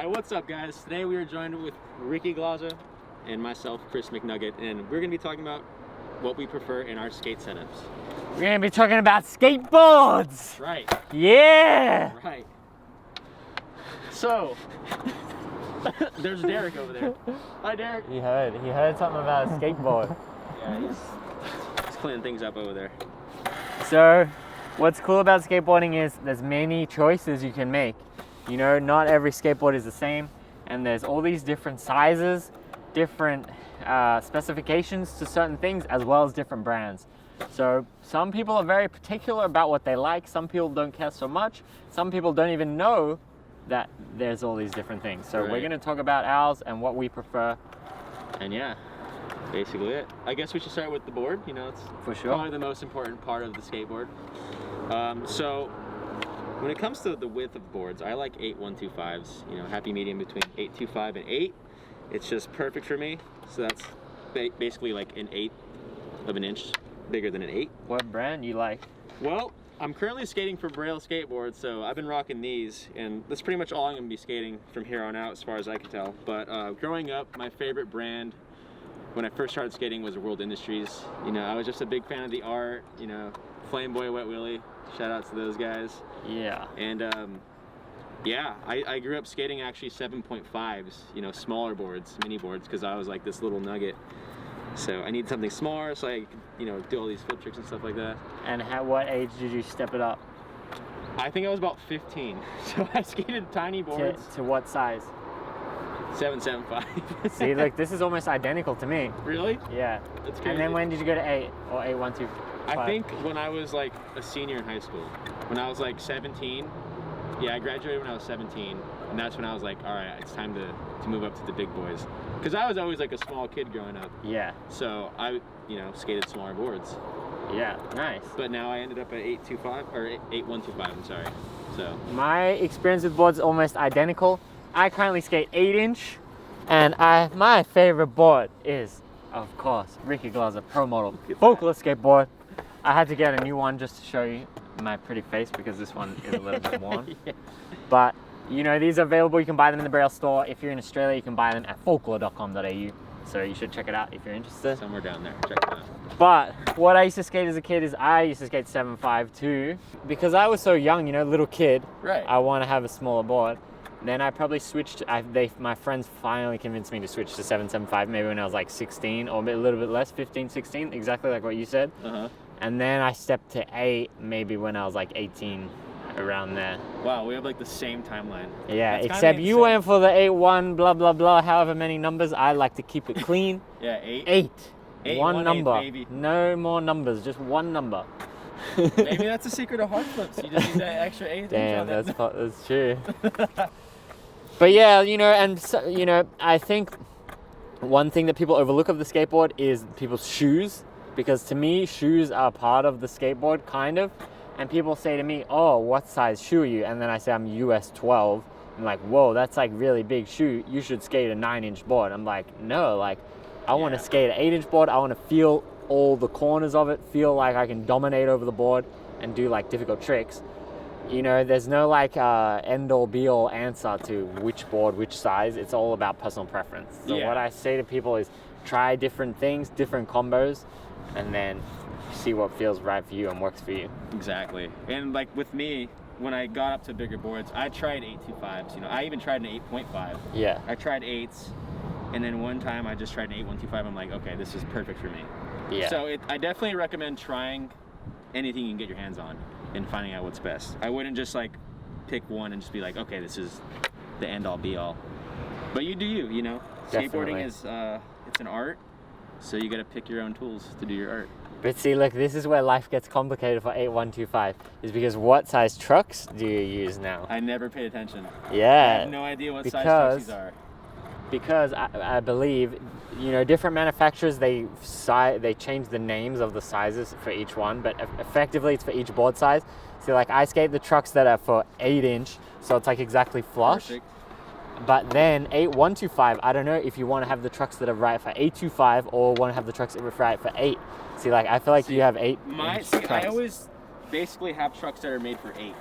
Alright, what's up guys? Today we are joined with Ricky Glaza and myself, Chris McNugget, and we're going to be talking about what we prefer in our skate setups. We're going to be talking about skateboards! Right. Yeah! Right. So, there's Derek over there. Hi Derek. He heard something about a skateboard. Yeah, he's cleaning things up over there. So, what's cool about skateboarding is there's many choices you can make. You know, not every skateboard is the same, and there's all these different sizes, different specifications to certain things, as well as different brands. So some people are very particular about what they like, some people don't care so much, some people don't even know that there's all these different things. So we're going to talk about ours and what we prefer. And yeah, basically it. I guess we should start with the board. You know, it's For sure. probably the most important part of the skateboard. So when it comes to the width of boards, I like 8/125s, you know, happy medium between 8.25 and 8. It's just perfect for me. So that's basically like an 1/8 of an inch bigger than an 8. What brand you like? Well, I'm currently skating for Braille skateboards, so I've been rocking these, and that's pretty much all I'm going to be skating from here on out as far as I can tell. But growing up, my favorite brand when I first started skating was World Industries. You know, I was just a big fan of the art, you know, Flame Boy, Wet Willie, shout out to those guys. Yeah. And yeah, I grew up skating actually 7.5s, you know, smaller boards, mini boards, because I was like this little nugget. So I need something smaller so I could, you know, do all these flip tricks and stuff like that. And at what age did you step it up? I think I was about 15, so I skated tiny boards. To what size? 7.75. See, like this is almost identical to me. Really? Yeah. That's crazy. And then when did you go to 8 or 8/125? I think when I was like a senior in high school. When I was like 17. Yeah, I graduated when I was 17, and that's when I was like, all right, it's time to move up to the big boys. Because I was always like a small kid growing up. Yeah. So I, you know, skated smaller boards. Yeah, nice. But now I ended up at 8.25 or 8.125. I'm sorry. So my experience with boards is almost identical. I currently skate 8-inch, and my favorite board is, of course, Ricky Glaza Pro Model Folklore skateboard. I had to get a new one just to show you my pretty face because this one is a little bit worn. Yeah. But you know, these are available. You can buy them in the Braille store. If you're in Australia, you can buy them at folklore.com.au. So you should check it out if you're interested. Somewhere down there. Check it out. But what I used to skate as a kid is I used to skate 7.5 too, because I was so young, you know, little kid. Right. I want to have a smaller board. Then I probably switched. My friends finally convinced me to switch to 7.75, maybe when I was like 16 or a little bit less, 15, 16, exactly like what you said. Uh-huh. And then I stepped to 8 maybe when I was like 18, around there. Wow, we have like the same timeline. Yeah, That's except you went for the 8.1, blah, blah, blah, however many numbers. I like to keep it clean. Yeah, 8. 8. One number. Baby. No more numbers, just one number. Maybe that's the secret of hard flips. You just need that extra 8. Damn, that's true. But yeah, you know, and so, you know, I think one thing that people overlook of the skateboard is people's shoes, because to me, shoes are part of the skateboard, kind of. And people say to me, "Oh, what size shoe are you?" And then I say I'm US 12. I'm like, "Whoa, that's like really big shoe. You should skate a 9-inch board." I'm like, "No, like, I want to skate an 8-inch board. I want to feel all the corners of it, feel like I can dominate over the board and do like difficult tricks." You know, there's no like end-all be-all answer to which board, which size. It's all about personal preference. So what I say to people is try different things, different combos, and then see what feels right for you and works for you. Exactly. And like with me, when I got up to bigger boards, I tried 8.25s. You know, I even tried an 8.5. Yeah. I tried 8s, and then one time I just tried an 8.125. I'm like, okay, this is perfect for me. Yeah. So I definitely recommend trying anything you can get your hands on and finding out what's best. I wouldn't just like pick one and just be like, okay, this is the end-all be-all. But you do you know. Definitely. Skateboarding is it's an art, so you got to pick your own tools to do your art. But see, look, this is where life gets complicated for 8.125, is because what size trucks do you use now? I never paid attention. Yeah. I have no idea what size trucks these are. Because I believe, you know, different manufacturers, they change the names of the sizes for each one, but effectively it's for each board size. So like I skate the trucks that are for 8-inch, so it's like exactly flush. Perfect. But then 8.125, I don't know if you want to have the trucks that are right for 8.25 or want to have the trucks that are right for 8. See, like I feel like you have 8-inch trucks. I always basically have trucks that are made for 8.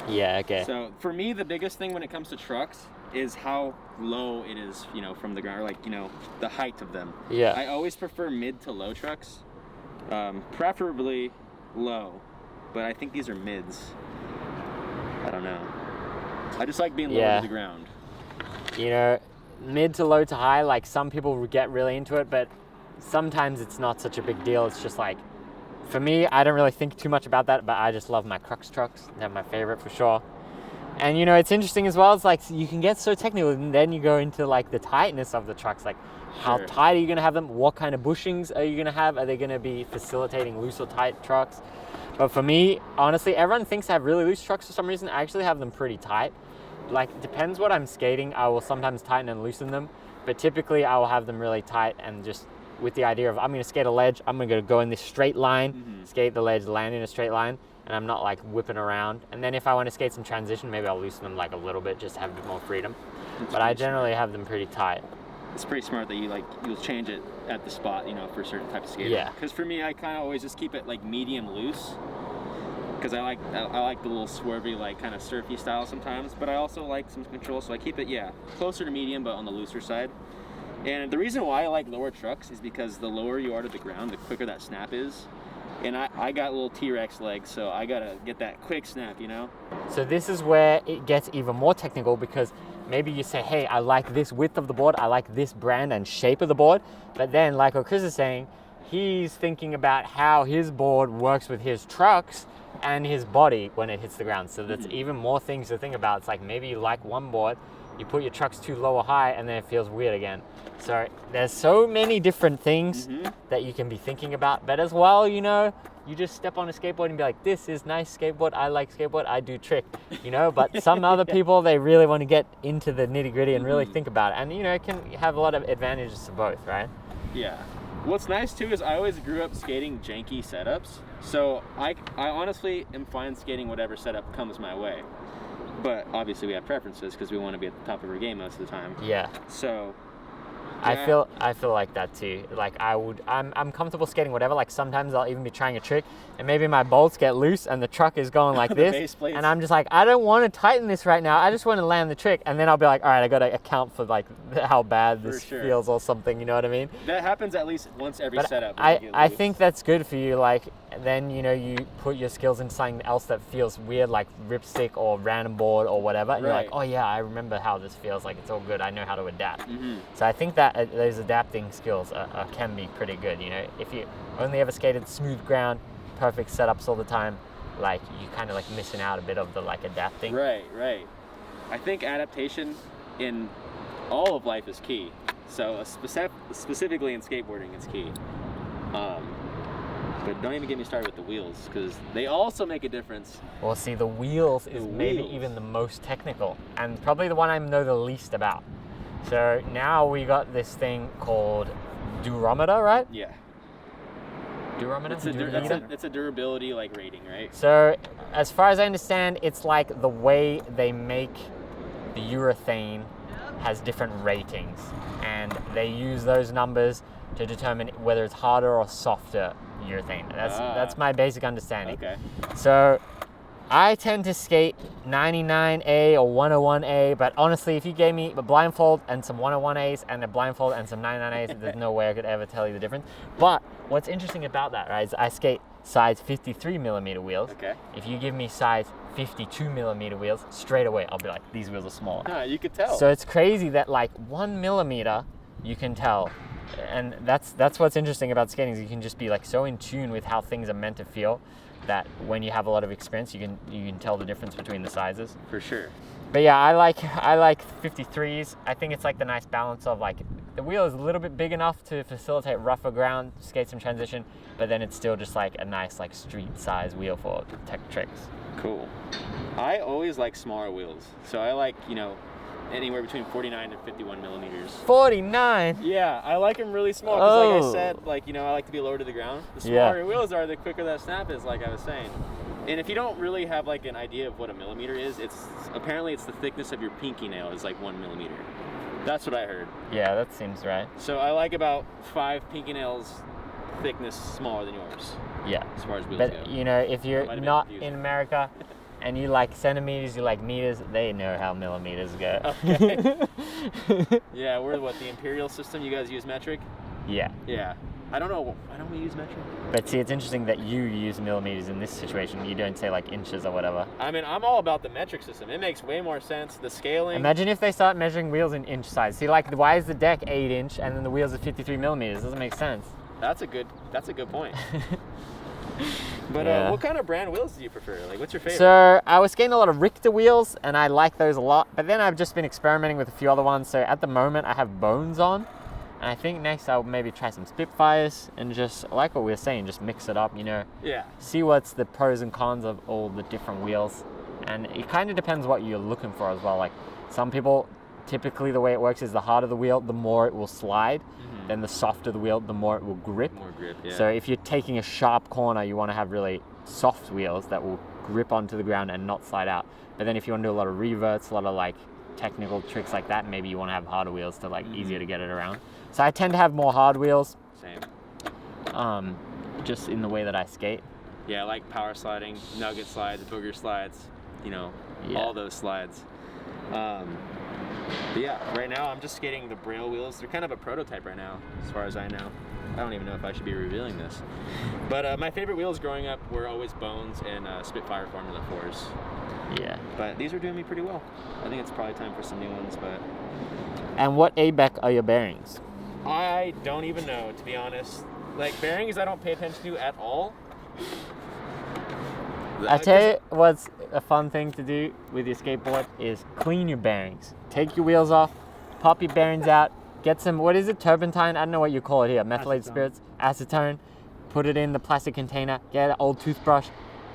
Yeah, okay. So for me, the biggest thing when it comes to trucks is how low it is, you know, from the ground, or like, you know, the height of them. Yeah. I always prefer mid to low trucks, preferably low, but I think these are mids. I don't know. I just like being low to the ground. You know, mid to low to high, like some people get really into it, but sometimes it's not such a big deal. It's just like, for me, I don't really think too much about that, but I just love my crux trucks. They're my favorite for sure. And you know, it's interesting as well. It's like you can get so technical, and then you go into like the tightness of the trucks. Like, how tight are you going to have them? What kind of bushings are you going to have? Are they going to be facilitating loose or tight trucks? But for me, honestly, everyone thinks I have really loose trucks for some reason. I actually have them pretty tight. Like, it depends what I'm skating. I will sometimes tighten and loosen them, but typically I will have them really tight, and just with the idea of I'm going to skate a ledge, I'm going to go in this straight line, skate the ledge, land in a straight line, and I'm not like whipping around. And then if I want to skate some transition, maybe I'll loosen them like a little bit, just to have a bit more freedom. But I generally have them pretty tight. It's pretty smart that you'll change it at the spot, you know, for a certain type of skater. Yeah. Because for me, I kind of always just keep it like medium loose, because I like the little swervy, like kind of surfy style sometimes. But I also like some control, so I keep it closer to medium, but on the looser side. And the reason why I like lower trucks is because the lower you are to the ground, the quicker that snap is. And I got little T-Rex legs, so I gotta get that quick snap, you know? So this is where it gets even more technical, because maybe you say, hey, I like this width of the board, I like this brand and shape of the board. But then, like what Chris is saying, he's thinking about how his board works with his trucks and his body when it hits the ground. So that's even more things to think about. It's like maybe you like one board, you put your trucks too low or high, and then it feels weird again. So there's so many different things that you can be thinking about. But as well, you know, you just step on a skateboard and be like, this is nice skateboard, I like skateboard, I do trick, you know. But some other people, they really want to get into the nitty gritty and really think about it. And, you know, it can have a lot of advantages to both, right? Yeah. What's nice too is I always grew up skating janky setups. So I honestly am fine skating whatever setup comes my way. But obviously we have preferences because we want to be at the top of our game most of the time. Yeah. So I feel like that too. Like I'm comfortable skating whatever. Like sometimes I'll even be trying a trick and maybe my bolts get loose and the truck is going like this. And I'm just like, I don't want to tighten this right now. I just want to land the trick. And then I'll be like, all right, I got to account for like how bad this feels or something. You know what I mean? That happens at least once every setup. I think that's good for you. Like, then, you know, you put your skills into something else that feels weird, like ripstick or random board or whatever. And you're like, oh yeah, I remember how this feels. Like, it's all good. I know how to adapt. So I think that those adapting skills can be pretty good. You know, if you only ever skated smooth ground, perfect setups all the time, like, you kind of like missing out a bit of the like adapting. Right. I think adaptation in all of life is key. So specifically in skateboarding, it's key. But don't even get me started with the wheels, because they also make a difference. Well, see, the wheels is maybe even the most technical, and probably the one I know the least about. So now we got this thing called durometer, right? Yeah. Durometer? It's a durability like rating, right? So as far as I understand, it's like the way they make the urethane has different ratings, and they use those numbers to determine whether it's harder or softer urethane. That's my basic understanding. Okay. So I tend to skate 99A or 101A, but honestly, if you gave me a blindfold and some 101As and a blindfold and some 99As, there's no way I could ever tell you the difference. But what's interesting about that, right, is I skate size 53 millimeter wheels. Okay. If you give me size 52 millimeter wheels, straight away I'll be like, these wheels are smaller. You could tell. So it's crazy that like 1 millimeter you can tell. And that's what's interesting about skating, is you can just be like so in tune with how things are meant to feel, that when you have a lot of experience, you can tell the difference between the sizes. For sure. But yeah, I like 53s. I think it's like the nice balance of like the wheel is a little bit big enough to facilitate rougher ground, skate some transition, but then it's still just like a nice like street size wheel for tech tricks. Cool. I always like smaller wheels, so I like, you know, anywhere between 49 and 51 millimeters. 49? Yeah, I like them really small because, like I said, like, you know, I like to be lower to the ground. The smaller wheels are, the quicker that snap is, like I was saying. And if you don't really have like an idea of what a millimeter is, apparently it's the thickness of your pinky nail is like 1 millimeter. That's what I heard. Yeah, that seems right. So I like about 5 pinky nails thickness smaller than yours. Yeah. As far as wheels go. But you know, if you're not in America and you like centimeters, you like meters, they know how millimeters go. Okay. Yeah, we're what, the imperial system? You guys use metric? Yeah. Yeah. I don't know. Why don't we use metric? But see, it's interesting that you use millimeters in this situation. You don't say like inches or whatever. I mean, I'm all about the metric system. It makes way more sense. The scaling. Imagine if they start measuring wheels in inch size. See, like, why is the deck 8 inch and then the wheels are 53 millimeters? Doesn't make sense. That's a good point. But Yeah. what kind of brand wheels do you prefer? Like, what's your favorite? So I was getting a lot of Richter wheels, and I like those a lot. But then I've just been experimenting with a few other ones. So at the moment, I have Bones on. And I think next I'll maybe try some Spitfires and just, like what we were saying, just mix it up, you know. Yeah. See what's the pros and cons of all the different wheels. And it kind of depends what you're looking for as well. Like, some people, typically the way it works is the harder the wheel, the more it will slide. Mm-hmm. Then the softer the wheel, the more it will grip. More grip, yeah. So if you're taking a sharp corner, you want to have really soft wheels that will grip onto the ground and not slide out. But then if you want to do a lot of reverts, a lot of like technical tricks like that, maybe you want to have harder wheels to like easier to get it around. So I tend to have more hard wheels. Same. Just in the way that I skate. Yeah, I like power sliding, nugget slides, booger slides, you know, all those slides. But yeah, right now I'm just skating the Braille wheels. They're kind of a prototype right now, as far as I know. I don't even know if I should be revealing this. But my favorite wheels growing up were always Bones and Spitfire Formula 4s. Yeah. But these are doing me pretty well. I think it's probably time for some new ones, but... And what ABEC are your bearings? I don't even know, to be honest. Like, bearings I don't pay attention to at all. I tell you what's a fun thing to do with your skateboard is clean your bearings. Take your wheels off, pop your bearings out, get some, what is it, turpentine? I don't know what you call it here, methylated spirits, acetone, put it in the plastic container, get an old toothbrush,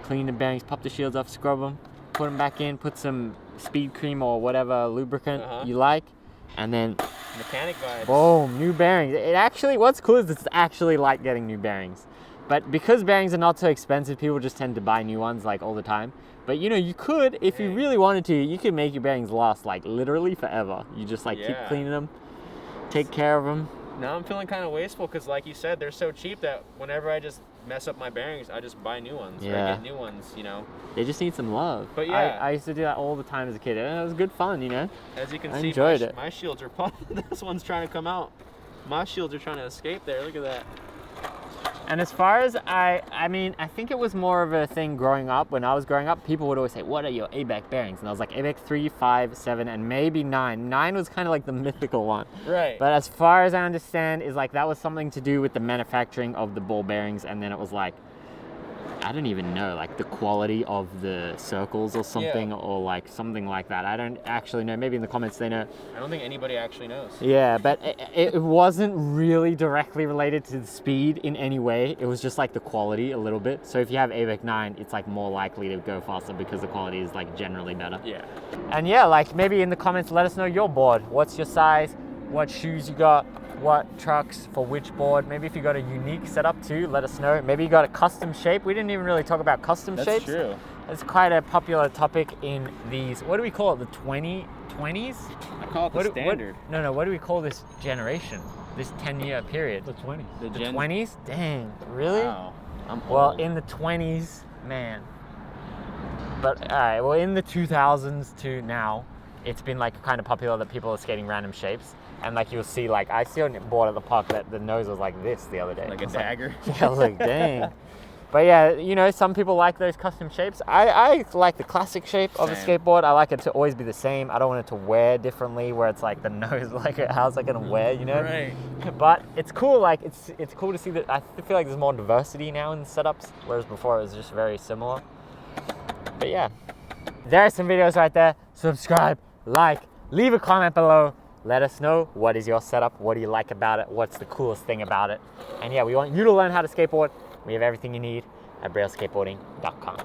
clean the bearings, pop the shields off, scrub them, put them back in, put some speed cream or whatever lubricant you like, and then mechanic vibes. Boom, new bearings. It actually, what's cool is it's actually like getting new bearings. But because bearings are not so expensive, people just tend to buy new ones like all the time. But you know, you could, if you really wanted to, you could make your bearings last like literally forever. You just like keep cleaning them, take care of them. Now I'm feeling kind of wasteful because, like you said, they're so cheap that whenever I just mess up my bearings, I just buy new ones. Or I get new ones, you know. They just need some love. But yeah, I used to do that all the time as a kid, and it was good fun, you know. As you can I see, enjoyed it. My shields are popping. This one's trying to come out. My shields are trying to escape there. Look at that. And as far as I mean, I think it was more of a thing growing up. When I was growing up, people would always say, what are your ABEC bearings? And I was like, ABEC 3, 5, 7, and maybe 9. 9 was kind of like the mythical one. Right. But as far as I understand, is like that was something to do with the manufacturing of the ball bearings. And then it was like, I don't even know, like the quality of the circles or something, or like something like that. I don't actually know. Maybe in the comments they know. I don't think anybody actually knows. Yeah, but it wasn't really directly related to the speed in any way. It was just like the quality a little bit. So if you have ABEC 9, it's like more likely to go faster because the quality is like generally better. Yeah. And yeah, like maybe in the comments, let us know your board. What's your size? What shoes you got? What trucks for which board? Maybe if you got a unique setup too, let us know. Maybe you got a custom shape. We didn't even really talk about custom shapes. That's true. It's quite a popular topic in these, what do we call it, the 2020s? I call it the standard. What do we call this generation? This 10-year period? The 20s. The 20s? Dang, really? Wow. Well, in the 20s, man. But all right, well, in the 2000s to now, it's been like kind of popular that people are skating random shapes. And like you'll see, like I see on a board at the park that the nose was like this the other day. Like a dagger. Yeah, I was like, dang. But yeah, you know, some people like those custom shapes. I like the classic shape of a skateboard. I like it to always be the same. I don't want it to wear differently, where it's like the nose, like how's it gonna wear, you know? Right. But it's cool. Like it's cool to see that. I feel like there's more diversity now in the setups, whereas before it was just very similar. But yeah, there are some videos right there. Subscribe, like, leave a comment below. Let us know, what is your setup? What do you like about it? What's the coolest thing about it? And yeah, we want you to learn how to skateboard. We have everything you need at brailleskateboarding.com.